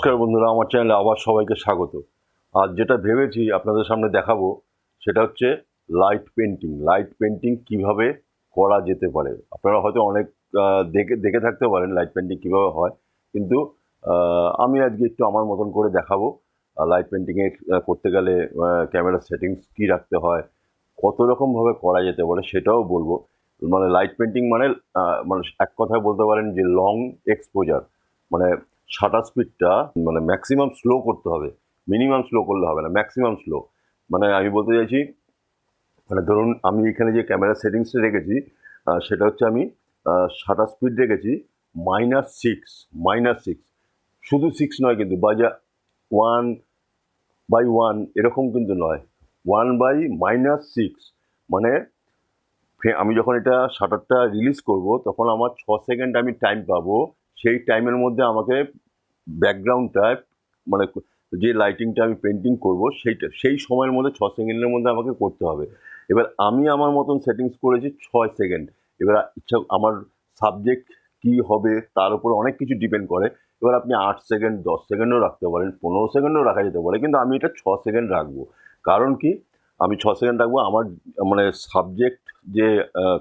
নমস্কার বন্ধুরা, আমার চ্যানেলে আবার সবাইকে স্বাগত। আজ যেটা ভেবেছি আপনাদের সামনে দেখাবো সেটা হচ্ছে লাইট পেন্টিং কিভাবে করা যেতে পারে। আপনারা হয়তো অনেক দেখে দেখে থাকতে পারেন লাইট পেন্টিং কিভাবে হয়, কিন্তু আমি আজকে একটু আমার মতন করে দেখাবো। লাইট পেন্টিংয়ে করতে গেলে ক্যামেরার সেটিংস কী রাখতে হয়, কত রকমভাবে করা যেতে পারে সেটাও বলবো। মানে লাইট পেন্টিং মানে মানে এক কথায় বলতে পারেন যে লং এক্সপোজার, মানে শাটার স্পিডটা মানে ম্যাক্সিমাম স্লো করতে হবে, মিনিমাম স্লো করলে হবে না, ম্যাক্সিমাম স্লো। মানে আমি বলতে চাইছি, মানে ধরুন আমি এখানে যে ক্যামেরা সেটিংসটা রেখেছি সেটা হচ্ছে আমি শাটার স্পিড রেখেছি -6, শুধু 6 নয় কিন্তু, বা যা 1/1 এরকম কিন্তু নয়, 1/-6। মানে আমি যখন এটা শাটারটা রিলিজ করব তখন আমার 6 সেকেন্ড আমি টাইম পাবো। সেই টাইমের মধ্যে আমাকে ব্যাকগ্রাউন্ডটা, মানে যে লাইটিংটা আমি পেন্টিং করব সেই সময়ের মধ্যে 6 সেকেন্ডের মধ্যে আমাকে করতে হবে। এবার আমি আমার মতন সেটিংস করেছি 6 সেকেন্ড। এবার ইচ্ছা আমার সাবজেক্ট কি হবে তার উপর অনেক কিছু ডিপেন্ড করে। এবার আপনি 8 সেকেন্ড 10 সেকেন্ডও রাখতে পারেন, 15 সেকেন্ডও রাখা যেতে পারে, কিন্তু আমি এটা 6 সেকেন্ড রাখবো। কারণ কি আমি 6 সেকেন্ড রাখবো? আমার মানে সাবজেক্ট যে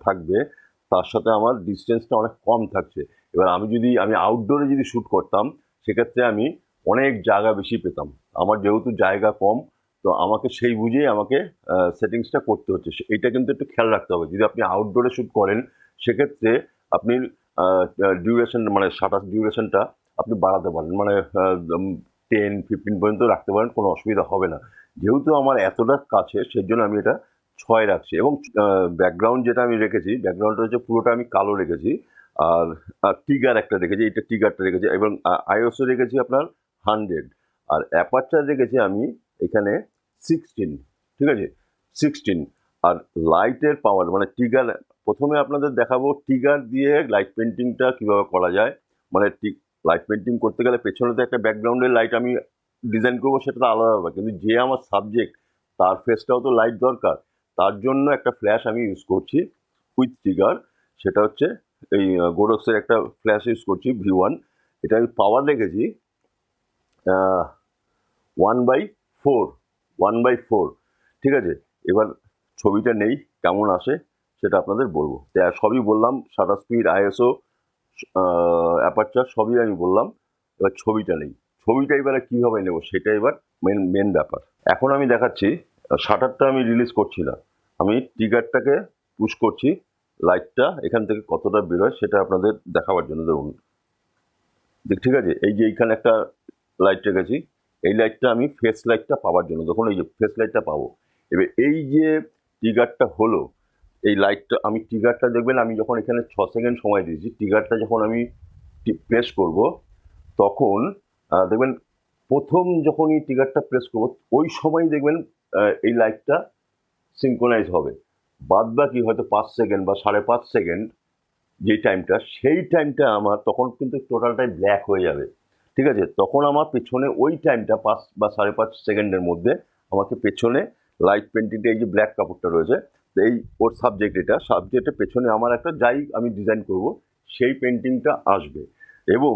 থাকবে তার সাথে আমার ডিস্টেন্সটা অনেক কম থাকছে। এবার আমি আউটডোরে যদি শ্যুট করতাম সেক্ষেত্রে আমি অনেক জায়গা বেশি পেতাম। আমার যেহেতু জায়গা কম, তো আমাকে সেই বুঝেই আমাকে সেটিংসটা করতে হচ্ছে। এইটা কিন্তু একটু খেয়াল রাখতে হবে। যদি আপনি আউটডোরে শ্যুট করেন সেক্ষেত্রে আপনি ডিউরেশন, মানে শাটার ডিউরেশনটা আপনি বাড়াতে পারেন, মানে 10-15 পর্যন্ত রাখতে পারেন, কোনো অসুবিধা হবে না। যেহেতু আমার এতটা কাছে সেই জন্য আমি এটা 6 রাখছি। এবং ব্যাকগ্রাউন্ড যেটা আমি রেখেছি, ব্যাকগ্রাউন্ডটা হচ্ছে পুরোটা আমি কালো রেখেছি। আর টিগার একটা রেখেছি, এইটা টিগারটা রেখেছি, এবং আইএসও রেখেছি আপনার 100। আর অ্যাপারচার রেখেছি আমি এখানে 16, ঠিক আছে, 16। আর লাইটের পাওয়ার, মানে টিগার, প্রথমে আপনাদের দেখাবো টিগার দিয়ে লাইট পেন্টিংটা কীভাবে করা যায়। মানে লাইট পেন্টিং করতে গেলে পেছনে তো একটা ব্যাকগ্রাউন্ডের লাইট আমি ডিজাইন করবো, সেটা তো আলাদা ব্যাপার, কিন্তু যে আমার সাবজেক্ট তার ফেসটাও তো লাইট দরকার। তার জন্য একটা ফ্ল্যাশ আমি ইউজ করছি উইথ টিগার, সেটা হচ্ছে এই গোডক্সের একটা ফ্ল্যাশ ইউজ করছি V1। এটা আমি পাওয়ার রেখেছি 1/4, ঠিক আছে। এবার ছবিটা নেই, কেমন আসে সেটা আপনাদের বলবো। সবই বললাম, শাটার স্পিড, আইএসও, অ্যাপারচার সবই আমি বললাম। এবার ছবিটা নেই, ছবিটা এবারে কীভাবে নেব সেটা এবার মেন ব্যাপার। এখন আমি দেখাচ্ছি, শাটারটা আমি রিলিজ করছি না, আমি ট্রিগারটাকে পুশ করছি, লাইটটা এখান থেকে কতটা বেরোয় সেটা আপনাদের দেখাবার জন্য। ধরুন, ঠিক আছে, এই যে এইখানে একটা লাইট রেখেছি, এই লাইটটা আমি ফেস লাইটটা পাওয়ার জন্য, তখন এই যে ফেস লাইটটা পাবো। এবার এই যে ট্রিগারটা হলো, এই লাইটটা আমি ট্রিগারটা দেখবেন, আমি যখন এখানে 6 সেকেন্ড সময় দিয়েছি, ট্রিগারটা যখন আমি প্রেস করব তখন দেখবেন প্রথম যখনই ট্রিগারটা প্রেস করব ওই সময় দেখবেন এই লাইটটা সিঙ্ক্রোনাইজ হবে। বাদ বাকি হয়তো 5 সেকেন্ড বা 5.5 সেকেন্ড যে টাইমটা, সেই টাইমটা আমার তখন কিন্তু টোটালটাই ব্ল্যাক হয়ে যাবে, ঠিক আছে। তখন আমার পেছনে ওই টাইমটা 5 বা 5.5 সেকেন্ডের মধ্যে আমাকে পেছনে লাইট পেন্টিংটা, এই যে ব্ল্যাক কাপড়টা রয়েছে, এই ওর সাবজেক্টের পেছনে আমার একটা যাই আমি ডিজাইন করব সেই পেন্টিংটা আসবে। এবং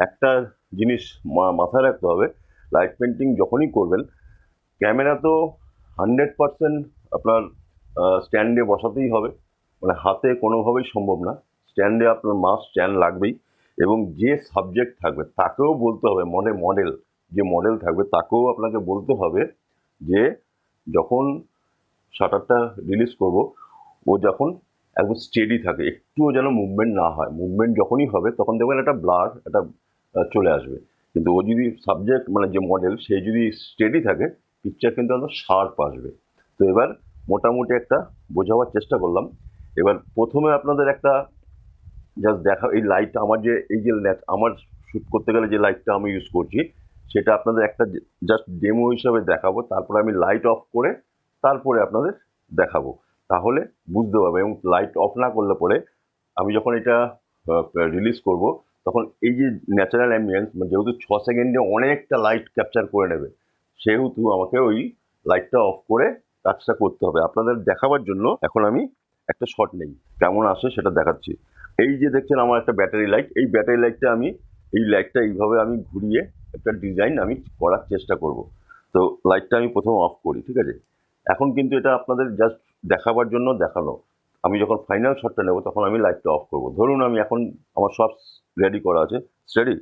একটা জিনিস মাথায় রাখতে হবে, লাইট পেন্টিং যখনই করবেন, ক্যামেরা তো 100% আপনার স্ট্যান্ডে বসাতেই হবে, মানে হাতে কোনোভাবেই সম্ভব না। স্ট্যান্ডে আপনার স্ট্যান্ড লাগবেই। এবং যে সাবজেক্ট থাকবে তাকেও বলতে হবে, যে মডেল থাকবে তাকেও আপনাকে বলতে হবে যে যখন শাটারটা রিলিজ করব ও যখন একদম স্টেডি থাকে, একটুও যেন মুভমেন্ট না হয়। মুভমেন্ট যখনই হবে তখন দেখবেন একটা ব্লার একটা চলে আসবে। কিন্তু ও যদি সাবজেক্ট, মানে যে মডেল, সে যদি স্টেডি থাকে, পিকচার কিন্তু একদম শার্প আসবে। তো এবার মোটামুটি একটা বোঝাবার চেষ্টা করলাম। এবার প্রথমে আপনাদের একটা জাস্ট দেখা, এই লাইট আমার যে আমার শ্যুট করতে গেলে যে লাইটটা আমি ইউজ করছি সেটা আপনাদের একটা জাস্ট ডেমো হিসাবে দেখাবো। তারপরে আমি লাইট অফ করে তারপরে আপনাদের দেখাবো, তাহলে বুঝতে পারবে। এবং লাইট অফ না করলে পরে আমি যখন এটা রিলিজ করব তখন এই যে ন্যাচারাল অ্যাম্বিয়েন্স, যেহেতু 6 সেকেন্ডে অনেকটা লাইট ক্যাপচার করে নেবে, সেহেতু আমাকে ওই লাইটটা অফ করে কাজটা করতে হবে। আপনাদের দেখাবার জন্য এখন আমি একটা শট নেই, কেমন আসে সেটা দেখাচ্ছি। এই যে দেখছেন আমার একটা ব্যাটারি লাইট, এই ব্যাটারি লাইটটা আমি এই লাইটটা এইভাবে আমি ঘুরিয়ে একটা ডিজাইন আমি করার চেষ্টা করব। তো লাইটটা আমি প্রথমে অফ করি, ঠিক আছে? এখন কিন্তু এটা আপনাদের জাস্ট দেখাবার জন্য দেখানো। আমি যখন ফাইনাল শটটা নেব তখন আমি লাইটটা অফ করব। ধরুন আমি এখন আমার সব রেডি করা আছে, স্টেডি,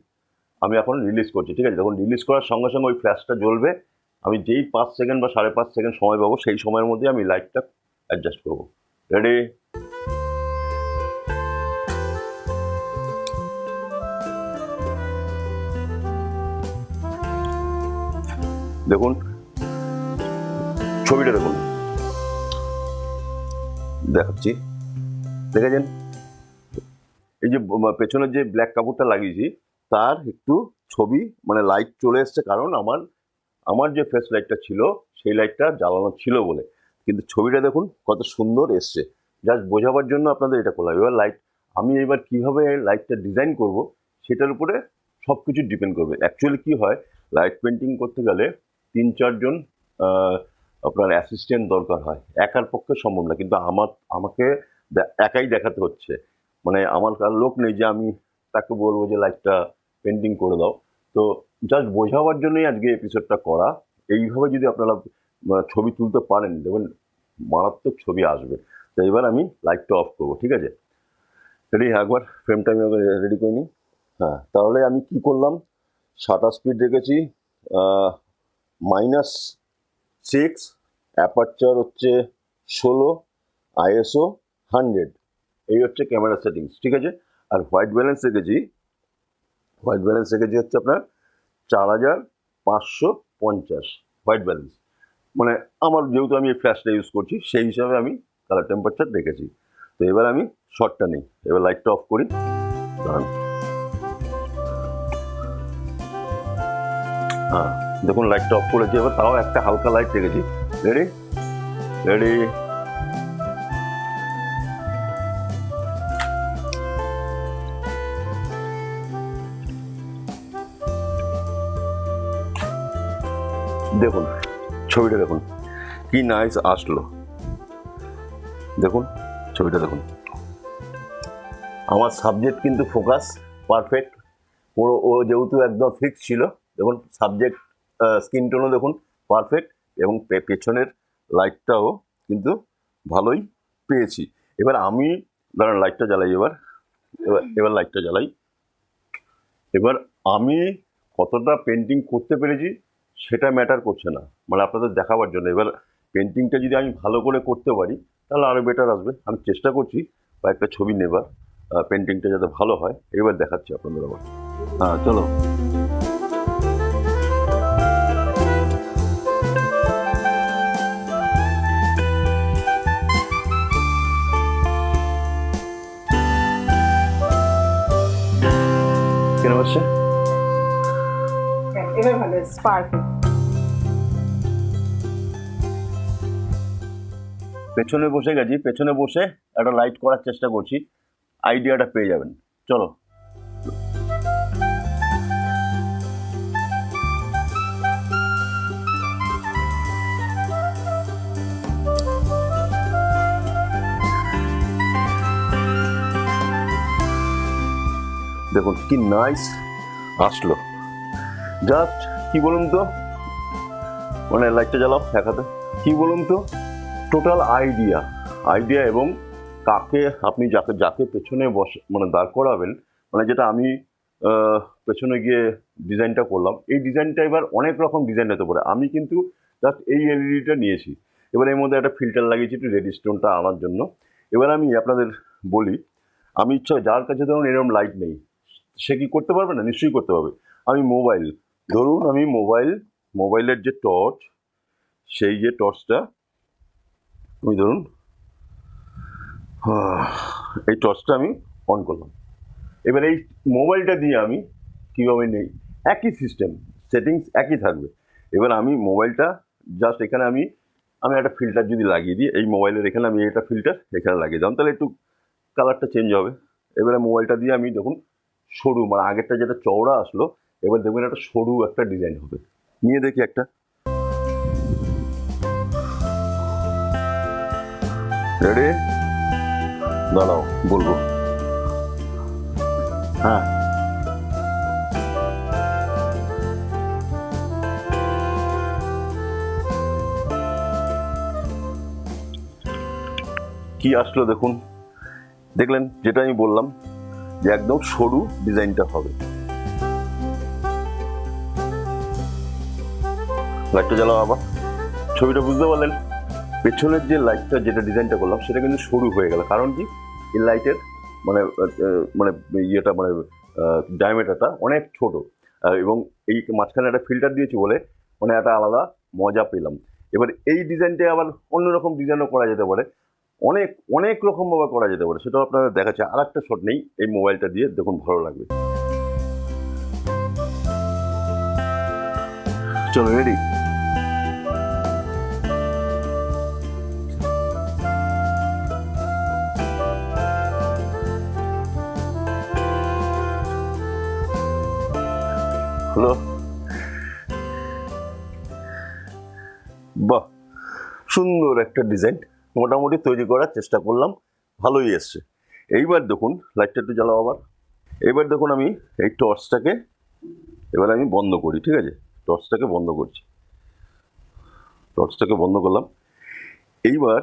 আমি এখন রিলিজ করছি, ঠিক আছে? যখন রিলিজ করার সঙ্গে সঙ্গে ওই ফ্ল্যাশটা জ্বলবে, আমি যেই 5 সেকেন্ড বা 5.5 সেকেন্ড সময় পাবো সেই সময়ের মধ্যে আমি লাইটটা অ্যাডজাস্ট করবো। রেডি? দেখুন ছবিটা দেখুন, দেখাচ্ছি, দেখেছেন? এই যে পেছনের যে ব্ল্যাক কাপড়টা লাগিয়েছি তার একটু ছবি মানে লাইট চলে এসছে, কারণ আমার যে ফেস লাইটটা ছিল সেই লাইটটা জ্বালানো ছিল বলে। কিন্তু ছবিটা দেখুন কত সুন্দর এসছে, জাস্ট বোঝাবার জন্য আপনাদের এটা করলাম। এবার আমি এবার কিভাবে লাইটটা ডিজাইন করব সেটার উপরে সব কিছু ডিপেন্ড করবে। অ্যাকচুয়ালি কি হয়, লাইট পেন্টিং করতে গেলে 3-4 জন আপনার অ্যাসিস্ট্যান্ট দরকার হয়, একার পক্ষে সম্ভব না। কিন্তু আমাকে একাই দেখাতে হচ্ছে, মানে আমার কার লোক নেই যে আমি তাকে বলবো যে লাইটটা পেন্টিং করে দাও। তো জাস্ট বোঝাবার জন্যই আজকে এপিসোডটা করা। এইভাবে যদি আপনারা ছবি তুলতে পারেন দেখবেন মারাত্মক ছবি আসবে। তো এবার আমি লাইটটা অফ করবো, ঠিক আছে? রেডি? একবার ফ্রেমটা আমি রেডি করে নিই। হ্যাঁ, তাহলে আমি কি করলাম, শাটার স্পিড রেখেছি -6, অ্যাপারচার হচ্ছে 16, ISO 100, এই হচ্ছে ক্যামেরা সেটিংস, ঠিক আছে? আর হোয়াইট ব্যালেন্স রেখেছি হচ্ছে আপনার 4550 হোয়াইট ব্যালেন্স। মানে আমার যেহেতু আমি এই ফ্ল্যাশটা ইউজ করছি সেই হিসাবে আমি কালার টেম্পারেচার রেখেছি। তো এবার আমি শটটা নিই, এবার লাইটটা অফ করি। হ্যাঁ, দেখুন লাইটটা অফ করেছি, এবার তাও একটা হালকা লাইট রেখেছি। রেডি? রেডি? দেখুন ছবিটা দেখুন কি নাইস আসলো, দেখুন ছবিটা দেখুন। আমার সাবজেক্ট কিন্তু ফোকাস পারফেক্ট, পুরো ও যেহেতু একদম ফিক্স ছিল। দেখুন সাবজেক্ট স্কিন টোনও দেখুন পারফেক্ট, এবং পেছনের লাইটটাও কিন্তু ভালোই পেয়েছি। এবার আমি ধরেন লাইটটা জ্বালাই, এবার লাইটটা জ্বালাই। এবার আমি কতটা পেন্টিং করতে পেরেছি সেটা ম্যাটার করছে না, মানে আপনাদের দেখাবার জন্য। এবার পেন্টিংটা যদি আমি ভালো করে করতে পারি তাহলে আরও বেটার আসবে। আমি চেষ্টা করছি কয়েকটা ছবি নেবার, পেন্টিংটা যাতে ভালো হয়। এবার দেখাচ্ছি আপনাদের আবার। হ্যাঁ চলো। কেন হচ্ছে? এবার ভালো পারফেক্ট। পেছনে বসে গেছি, পেছনে বসে একটা লাইট করার চেষ্টা করছি, আইডিয়াটা পেয়ে যাবেন। চলো। দেখুন কি নাইস আসলো, জাস্ট কি বলুন তো, মানে লাইটটা জ্বালাও এক হাতে, কি বলুন তো, টোটাল আইডিয়া এবং কাকে আপনি যাকে পেছনে মানে দাঁড় করাবেন, মানে যেটা আমি পেছনে গিয়ে ডিজাইনটা করলাম, এই ডিজাইনটা এবার অনেক রকম ডিজাইন হতে পারে। আমি কিন্তু জাস্ট এই এলইডিটা নিয়েছি, এবার এর মধ্যে একটা ফিল্টার লাগিয়েছি একটু রেড স্টোনটা আনার জন্য। এবার আমি আপনাদের বলি, আমি ইচ্ছা যার কাছে ধরুন এরকম লাইট নেই সে কি করতে পারবে না? নিশ্চয়ই করতে পারবে। আমি ধরুন আমি মোবাইলের যে টর্চ, সেই যে টর্চটা আমি ধরুন এই টর্চটা আমি অন করলাম। এবার এই মোবাইলটা দিয়ে আমি কীভাবে নেই, একই সিস্টেম, সেটিংস একই থাকবে। এবার আমি মোবাইলটা জাস্ট এখানে আমি একটা ফিল্টার যদি লাগিয়ে দিই, এই মোবাইলের এখানে আমি একটা ফিল্টার এখানে লাগিয়ে দিলাম, তাহলে একটু কালারটা চেঞ্জ হবে। এবারে মোবাইলটা দিয়ে আমি দেখুন সরু, মানে আগেরটা যেটা চওড়া আসলো, এবার দেখবেন একটা সরু একটা ডিজাইন হবে। নিয়ে দেখি একটা, রেডি? দাঁড়াও বলবো। হ্যাঁ কি আসলো দেখুন, দেখলেন যেটা আমি বললাম যে একদম সরু ডিজাইনটা হবে। লাইটটা জ্বালাও আবার, ছবিটা বুঝতে পারলেন? পেছনের যে লাইটটা যেটা ডিজাইনটা করলাম সেটা কিন্তু সরু হয়ে গেল, কারণ কি এই লাইটের মানে মানে ইয়েটা মানে ডায়ামিটারটা অনেক ছোট, এবং এই মাঝখানে একটা ফিল্টার দিয়েছি বলে মানে একটা আলাদা মজা পেলাম। এবার এই ডিজাইনটা আবার অন্যরকম ডিজাইনও করা যেতে পারে, অনেক অনেক রকমভাবে করা যেতে পারে, সেটাও আপনাদের দেখাচ্ছে। আর একটা শট নেই এই মোবাইলটা দিয়ে, দেখুন ভালো লাগবে। চলো রেডি। হলো, বাহ, সুন্দর একটা ডিজাইন মোটামুটি তৈরি করার চেষ্টা করলাম, ভালোই এসছে। এইবার দেখুন লাইটটা একটু জ্বালাও আবার। এইবার দেখুন আমি এই টর্চটাকে এবার আমি বন্ধ করি, ঠিক আছে? টর্চটাকে বন্ধ করছি, টর্চটাকে বন্ধ করলাম। এইবার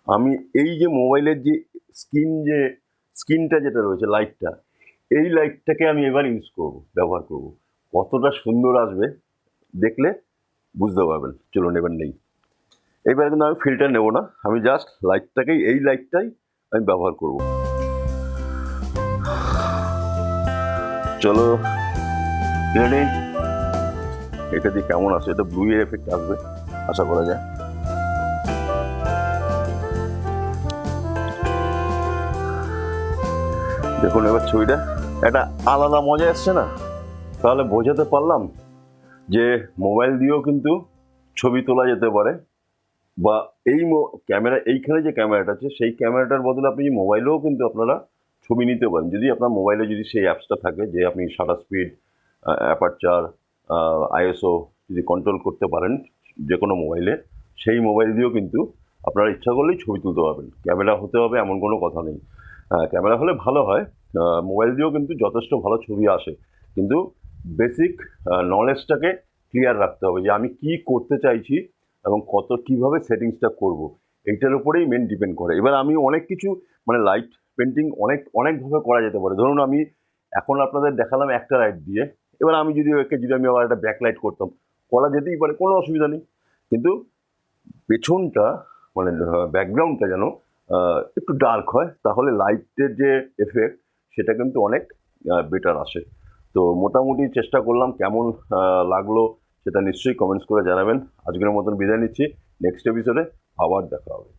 আমি এই যে মোবাইলের যে স্ক্রিনটা যেটা রয়েছে লাইটটা, এই লাইটটাকে আমি এবার ইউজ করব, ব্যবহার করব। কতটা সুন্দর আসবে দেখলে বুঝতে পারবেন। চলুন এবার নেই, এবার কিন্তু আমি ফিল্টার নেব না, আমি জাস্ট লাইটটাকেই, এই লাইটটাই আমি ব্যবহার করব। চলো রেডি। এটা দিয়ে কেমন আসে, এটা ব্লু এর এফেক্ট আসবে আশা করা যায়। দেখুন এবার ছবিটা একটা আলাদা মজা আসছে না? তাহলে বোঝাতে পারলাম যে মোবাইল দিয়েও কিন্তু ছবি তোলা যেতে পারে, বা এই ক্যামেরা, এইখানে যে ক্যামেরাটা আছে সেই ক্যামেরাটার বদলে আপনি মোবাইলেও কিন্তু আপনারা ছবি নিতে পারেন, যদি আপনার মোবাইলে যদি সেই অ্যাপসটা থাকে যে আপনি শাটার স্পিড, অ্যাপারচার, আইএসও যদি কন্ট্রোল করতে পারেন যে কোনো মোবাইলে, সেই মোবাইল দিয়েও কিন্তু আপনারা ইচ্ছা করলেই ছবি তুলতে পারবেন। ক্যামেরা হতে হবে এমন কোনো কথা নেই, ক্যামেরা হলে ভালো হয়, মোবাইল দিয়েও কিন্তু যথেষ্ট ভালো ছবি আসে, কিন্তু বেসিক নলেজটাকে ক্লিয়ার রাখতে হবে যে আমি কি করতে চাইছি এবং কীভাবে সেটিংসটা করব, এইটার উপরেই মেন ডিপেন্ড করে। এবার আমি অনেক কিছু মানে লাইট পেন্টিং অনেকভাবে করা যেতে পারে। ধরুন আমি এখন আপনাদের দেখালাম একটা লাইট দিয়ে, এবার আমি যদি আমি আবার একটা ব্যাকলাইট করতাম, করা যেতেই পারে, কোনো অসুবিধা নেই, কিন্তু পেছনটা মানে ব্যাকগ্রাউন্ডটা যেন একটু ডার্ক হয়, তাহলে লাইটের যে এফেক্ট সেটা কিন্তু অনেক বেটার আসে। তো মোটামুটি চেষ্টা করলাম, কেমন লাগলো সেটা নিশ্চয়ই কমেন্টস করে জানাবেন। আজকের মতন বিদায় নিচ্ছি, নেক্সট এপিসোডে আবার দেখা হবে।